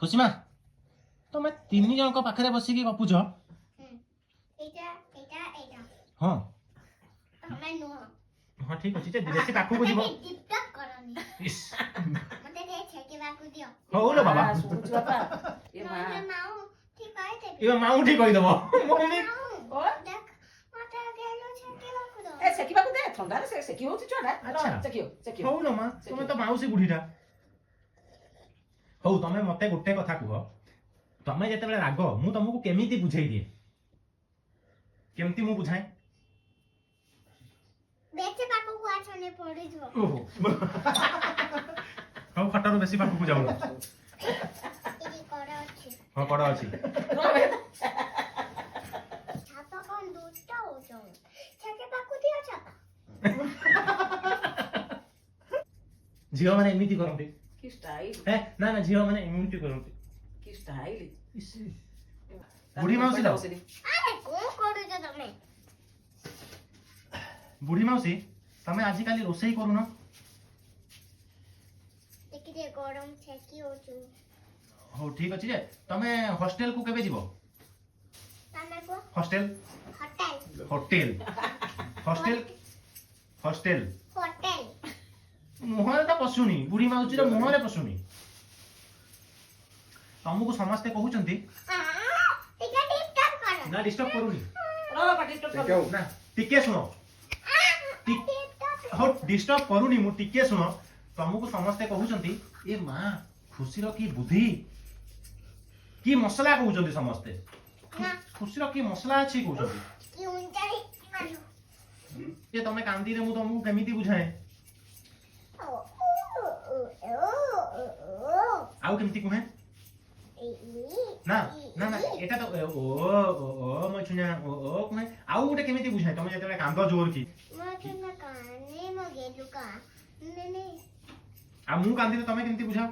खुशीमा तुम तीन जन पाखे बसिक गपुच हाँ हाँ ठीक अच्छे बेसी पाखक जीव हौ लो बाबा ये माऊ ठीक कहीदेव मम्मी हौ लो माँ तुम तो माउसी बुढ़ीटा हौ तमें मत गोटे कथा कह तमें जिते राग मु तुमको केमिति बुझाई दिए केमती मु बुझाए हौ खटारू बेसी पाखक जाऊ हाँ कड़ अच्छी झील मैंने एमती करते ना ना झील मैंने एमती करते बुढ़ी माउसी लो बुढ़ी माउसी तमें आजिकल रोसई करूँ हो ठीक अच्छे तमें हॉस्टेल को केबे जीवो हॉस्टेल होटेल हॉस्टेल हॉस्टेल मुहरे तो पशुनी बुढ़ी माउसी मुहरे पशुनी तुमको समस्ते कहउचंती ना डिस्टर्ब करूनी ना टिके सुनो हो डिस्टर्ब करूनी मु टिके सुनो तुमको समस्ते कहउचंती ए मां खुशीर की बुद्धि की मसला कहउचंती समस्ते खुशीर की मसला अछि कहउचंती ये तमे कांदी रे मु तुमको केमिति बुझाए आउ केमिति कुहे ना ना ना एटा तो ओ ओ ओ म छुना ओ ओ कुहे आउ गोटे केमिति बुझाए तमे जेते कांद जोर की आ मु कांदी रे तमे केमिति बुझाओ